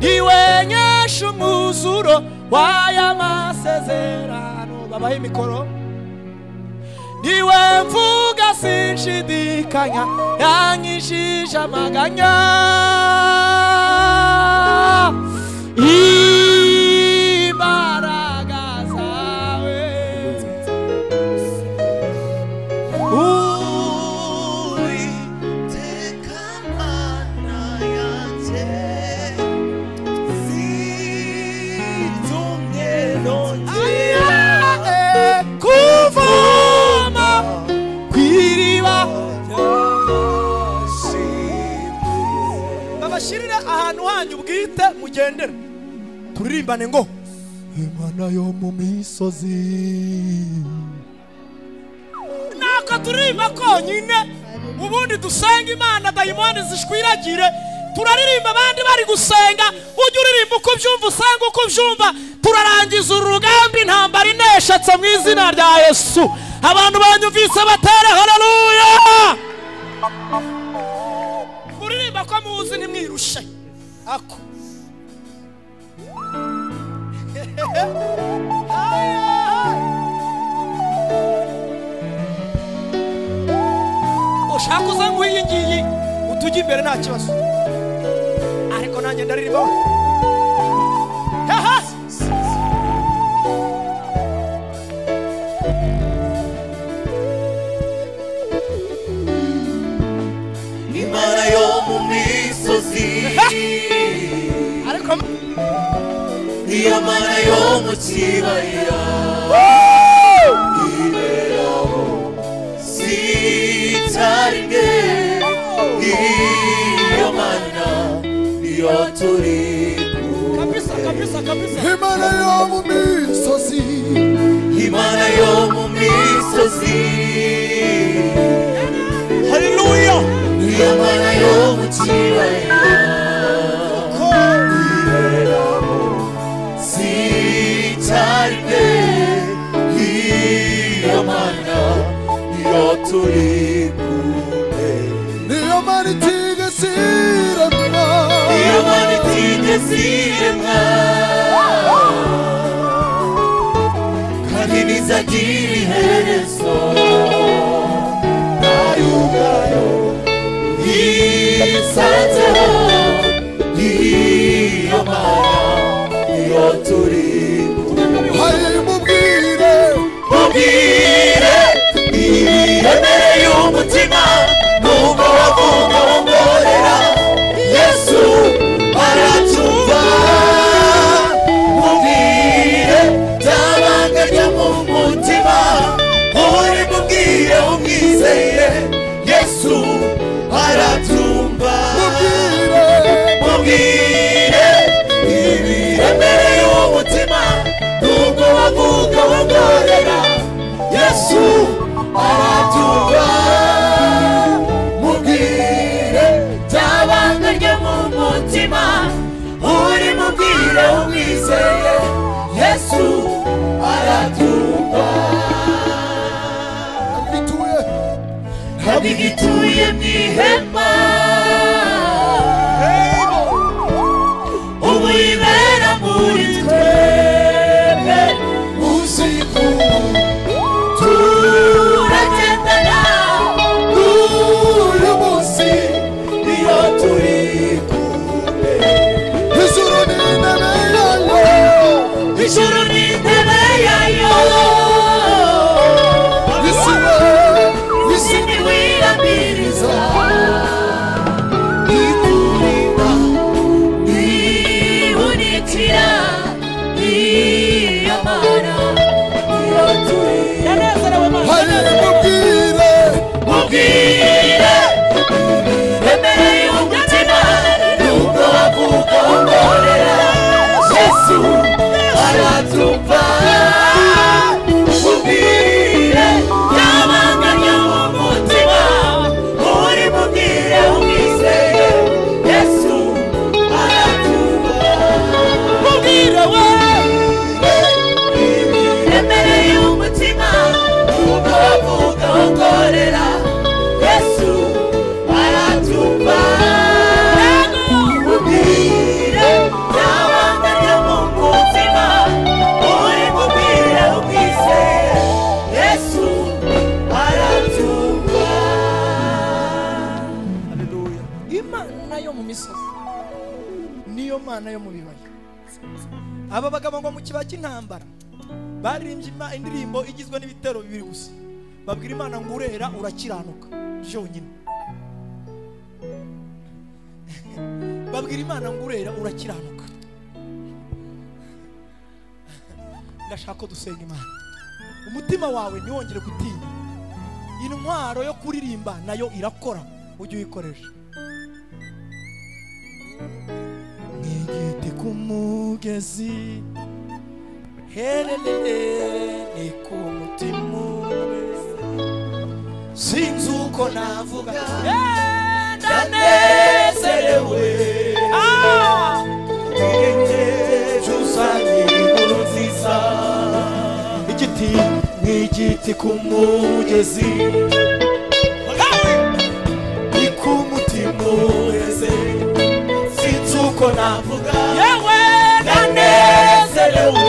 niwe nkesha umwuzuro w'aya masezerano babaho imikoro niwe mvuga sinshidikanya yankijije amaganya imbaraga zawe Uwiteka Mana yanjye zitumye nongera kuvoma kw'iriba babashyirire ahantu hanyu bwite mugendera turirimbane ngo Imana yo mu misozi nako turirimba konyine ubundi dusenga Imana dayimoni zishwiragire turaririmba abandi bari gusenga ujye uririmba uko ubyumva usanga uko ubyumva turarangiza urugamba intambara ineshetse mu izina rya Yesu abantu banyumvise batere haleluya muririmba ko muzi nimwirushe ako ushaka uza nk'iyi ngiyi utujya imbere nta kibazo ariko nanjye ndaririmba Imana yo mu misozi ariko iyo Mana yo mu kibaya iberaho sitaringe iyo Mana niyo turi kabisa kabisa kabisa Imana yo mu misozi Imana yo mu misozi haleluya iyo Mana yo mu kibaya iberaho sitaringe iyo Mana niyo turi kumwe niyo Mana itigeze iremwa iyo Mana itigeze iremwa kandi ntizagira iherezo nayo ubwayo yisanzeho iyo Mana niyo turi kumwe hari mubwire mubwire iremereye umutima nubwo wavuga wongorera Yesu aratumva mubwire byabanga ryo mu mutima uri mubwire umwizeye Yesu aratumva mubwire ibiremereye umutima nubwo wavuga wongorera Yesu aratumva mubwire byabanga ryo mu mutima uri mubwire umwizeye Yesu aratumva bituye ntabwo igituye mu ihema ubu yibera muri twebwe usiku turagendana n'uyu munsi iyo turi kumwe ijuru ni intebe yayo imana yo mu misozi niyo mana yo mu bibaya. Aba bagabo ngo mu kibaya cy'intambara baririmbye indirimbo igizwe n'ibitero bibiri gusa, babwira imana ngo urera urakiranuka byonyine. Babwira imana ngo urera urakiranuka. Ndashaka ko dusenga imana, umutima wawe ntiwongere gutinya. Intwaro yo kuririmba nayo irakora, ujye uyikoresha. Nk'igiti ku mugezi herereye ni ku mutima wese, sinzi uko navuga ndanezerewe tuzanye inkuru nziza. Igiti nk'igiti ku mugezi ni ku mutima wese, sinzi uko navuga yewe ndanezerewe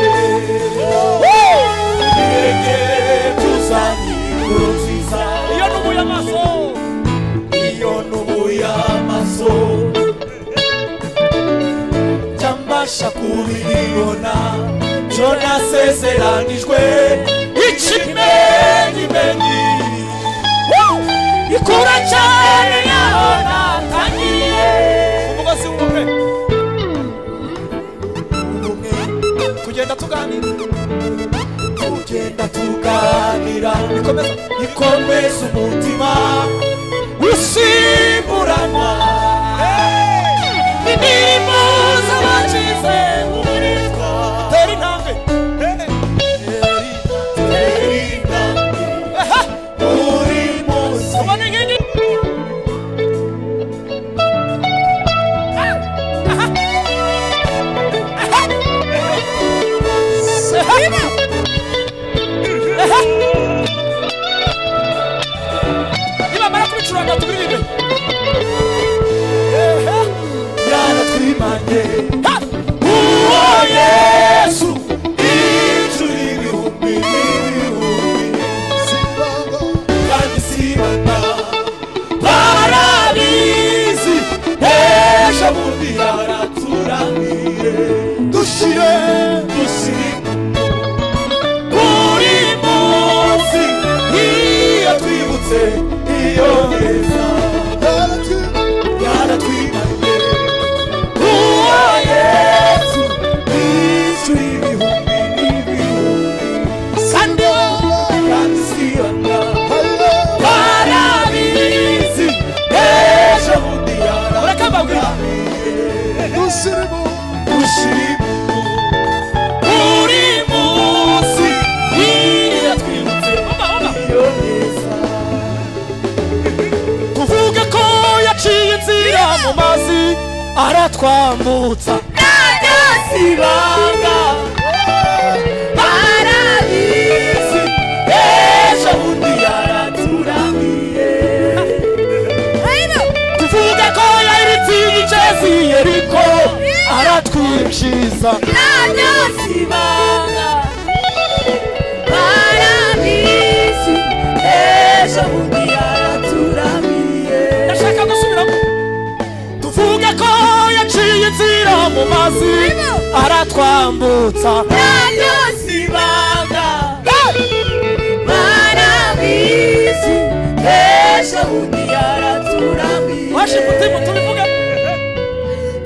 tuzanye inkuru nziza. Iyo nubuye amaso, iyo nubuye amaso cyambasha kubibona, cyo nasezeranijwe ikimenyimenyi ikura cyane yaho natangiriye. Umugozi w'ubumwe, tugenda tuganira, tugenda tuganira, ikomeza umutima usimburanwa imirimo z'abacize umurizwa. Tera intambwe, buri munsi ubona inkingi. Nibamara kubicuranga turirimbe. Yaratwimanye uwo Yesu inshuro ibihumbi kandi sibana barabizi, ejo bundi yaraturamiye. Dushire buri munsi iyo twibutse iyo neza. Yaratwimanye uwo Yesu inshuro ibihumbi n'ibihumbi, kandi sibana barabizi, ejo bundi yaraturamiye. Dushire buri munsi iyo twibutse iyo neza. Tuvuge ko yaciye inzira mu mazi aratwambutsa, ntabyo sibanga barabizi, ejo bundi yaraturamiye. Tuvuge ko yaritse igicezi Yeriko aratwinjiza, ntabyo sibanga barabizi, ejo bundi yaraturamiye. Ndashaka gusubiramo. Tuvuge ko yaciye inzira mu mazi aratwambutsa, ntabyo sibanga barabizi, ejo bundi yaraturamiye. Washe mutima tubivuge.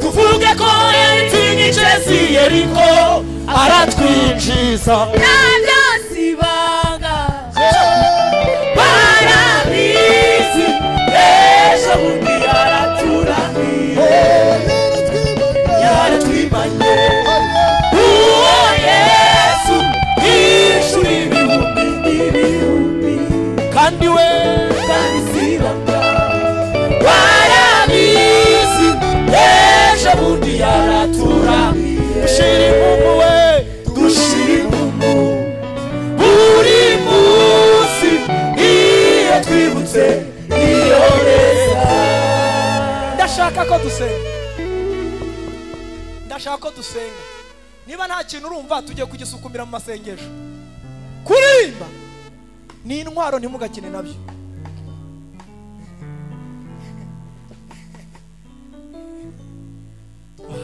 Tuvuge ko yaritse igicezi Yeriko aratwinjiza, ntabyo sibanga barabizi, ejo bundi yaraturamiye. Yaratwimanye uwo Yesu inshuro ibihumbi n'ibihumbi, kandi we kandi sibanga barabizi, ejo bundi yaraturamiye. Dushire impumu we, dushire impumu buri munsi iyo twibutse iyo neza. Ndashaka ko dusenga, ndashaka ko dusenga. Niba nta kintu urumva tugiye kugisukumira mu masengesho. Kuririmba ni intwaro, ntimugakine nabyo.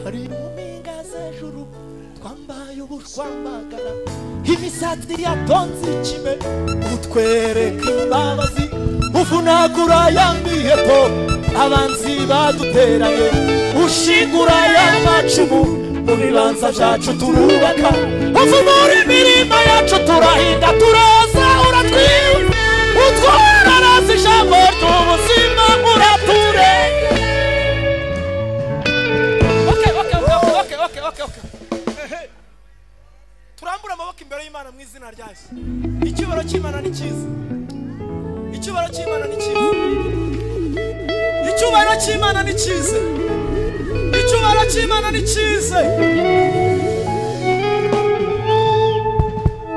hari mu mpinga z'ejuru twambaye ubushwambagara imisatsi yatonze ikime utwereka imbabazi uvunagura ya miheto abanzi baduteranye ushingura y'amacumu mu bibanza byacu turubaka uvumura imirima yacu turahinga turoza uratwibuka utworaraza ijambo ry'ubuzima uraturenge. Okay. Turambura amaboko imbere y'Imana mu izina rya Yesu. Icyubahiro cy'Imana ni cyiza. Icyubahiro cy'Imana ni cyiza. Icyubahiro cy'Imana ni cyiza. Icyubahiro cy'Imana ni cyiza.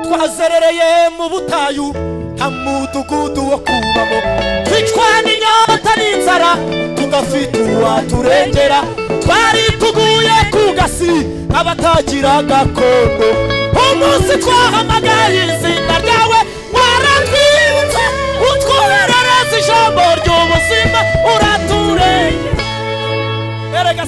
Twazerereye mu butayu nta mudugudu wo kubamo twicwa n'inyota n'inzara tugafite uwaturengera twari tuguye ku gasi abatagira gakondo umunsi twahamagaye izina ryawe waratwibutse utwoherereza ijambo ry'ubuzima uraturenge. Erega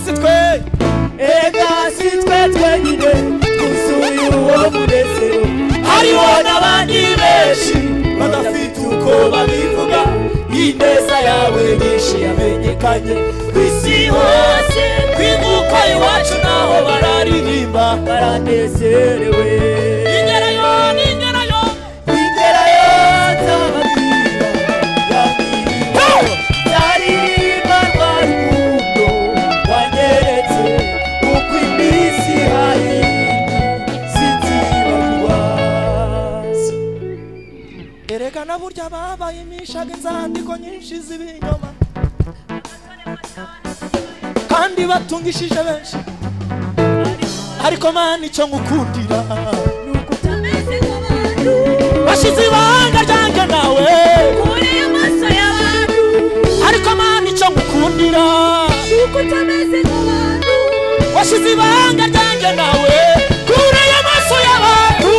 si twe twenyine twuzuye uwo munezero hariho n'abandi benshi badafite uko babivuga ineza yawe nyinshi yamenyekanye ku isi hose kwibuka iwacu naho bararirimba baranezerewe. Ingerayo nzababwira yamiriho zaririmba rwa rukundo wanyeretse uko iminsi hari sinzibagirwa. Erekana burya babaye imishaga inzandiko nyinshi z'ibinyoma kandi batungishije benshi ariko Mana icyo ngukundira nuko utameze nk'abantu bashize ibanga ryanjye nawe kuri amaso y'abantu ariko Mana icyo ngukundira nuko utameze nk'abantu washize ibanga ryanjye nawe kuri amaso y'abantu.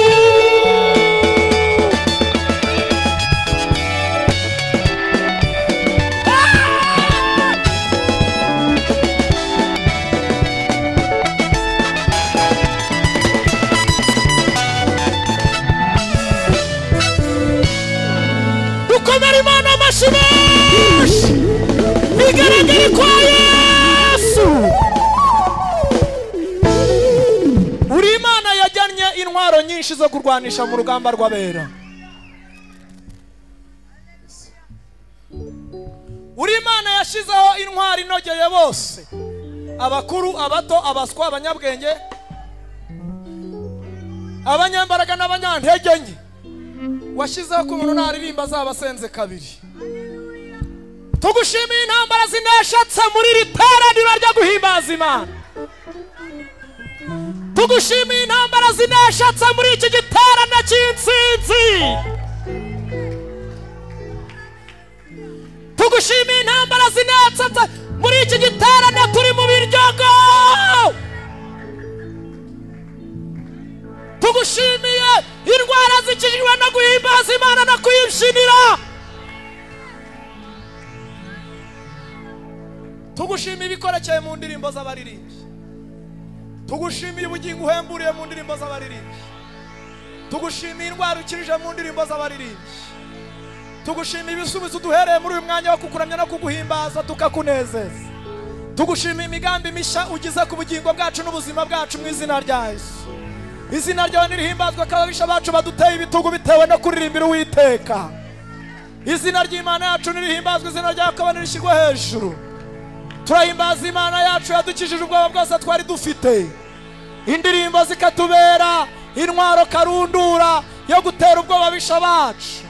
Dukomere Imana amashyi menshi bigaragare kwa Yesu. Uri Imana yajyanye intwaro nyinshi zo kurwanisha mu rugamba rw'abera. Uri Imana yashizeho intwaro inogeye bose abakuru abato abaswa abanyabwenge abanyambaraga n'abanyantege nke washyizeho ko umuntu naririmba azabasenze kabiri. Tugushimiye intambara zineshatse muri iri teraniro ryo guhimbaza Imana. Tugushimiye intambara zineshatse muri iki giterane cy'intsinzi. Tugushimiye intambara zineshatse muri iki giterane turi mu biryogo. Tugushimiye indwara zikijwe no guhimbaza Imana no kuyishinira. Tugushimiye ibikorekeye mu ndirimbo z'abaririmbyi. Tugushimiye ubugingo uhemburiye mu ndirimbo z'abaririmbyi. Tugushimiye indwara ukirije mu ndirimbo z'abaririmbyi. Tugushimiye ibisubizo duhereye muri uyu mwanya wo kukuramya no kuguhimbaza tukakunezeza. Tugushimiye imigambi mishya ugize ku bugingo bwacu n'ubuzima bwacu mu izina rya Yesu. Izina ryawe nirihimbazwa kababisha bacu baduteye ibitugu bitewe no kuririmbira Uwiteka. Izina ry'Imana yacu nirihimbazwa, izina ryawe akaba nirishyirwe hejuru. Turahimbaza Imana yacu yadukijije ubwoba bwose twari dufite. Indirimbo zikatubera intwaro karundura yo gutera ubwoba bisha bacu.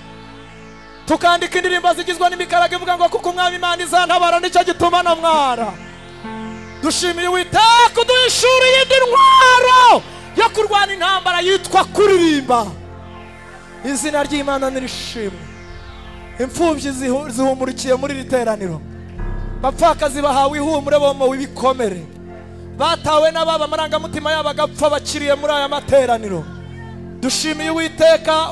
Tukandika indirimbo zigizwe n'imikarago ivuga ngo kuko Umwami Imana izantabara nicyo gituma namwara. Dushimiye Uwiteka uduhishuriye indi ntwaro yo kurwana intambara yitwa kuririmba. Izina ry'Imana nirishimwe. Imfubyi zihumurikiye muri iri teraniro. Bapfakazi bahawe ihumure bomowe ibikomere. Batawe n'ababa amarangamutima yabo agapfa bakiriye muri aya materaniro. Dushimiye Uwiteka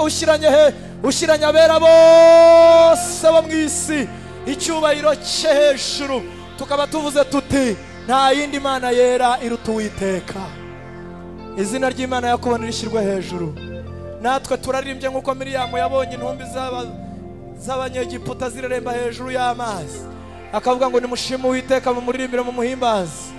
ushyiranye abera bose bo mu isi icyubahiro cye hejuru. Tukaba tuvuze tuti nta yindi mana yera iruta Uwiteka. Izina ry'Imana Yakobo rishyirwe hejuru. Natwe turaririmbye nk'uko Miriyamu yabonye intumbi z'abanyegiputa zireremba hejuru y'amazi, akavuga ngo nimushime Uwiteka, mumuririmbire, mumuhimbaze.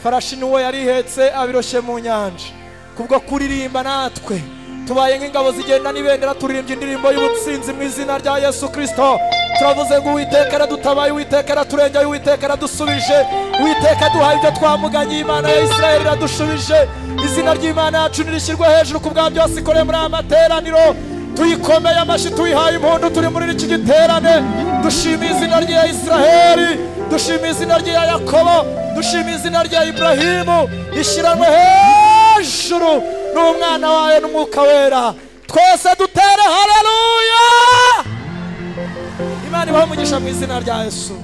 Farashi niwe yarihetse abiroshe mu nyanja. Kubwo kuririmba natwe tubaye nk'ingabo zigenda n'ibendera, turirimbye indirimbo y'ubutsinzi mu izina rya Yesu Kristo. Turavuze ngo Uwiteka aradutabaye, Uwiteka araturengeye, Uwiteka aradusubije, Uwiteka duhaye ibyo twamuganye. Imana ya Isirayeli iradushubije. Izina ry'Imana yacu nirishyirwe hejuru ku bwa byose ikoreye muri aya materaniro. Tuyikomeye amashyi, tuyihaye impundu, turi muri iki giterane. Dushimiye izina rya Isirayeli, dushimiye izina rya Yakobo, dushimiye izina rya Ibrahimu. Ishyiranywe hejuru n'umwana wawe n'umwuka wera. Twese dutere haleluya. Imana ibahe umugisha mu izina rya Yesu.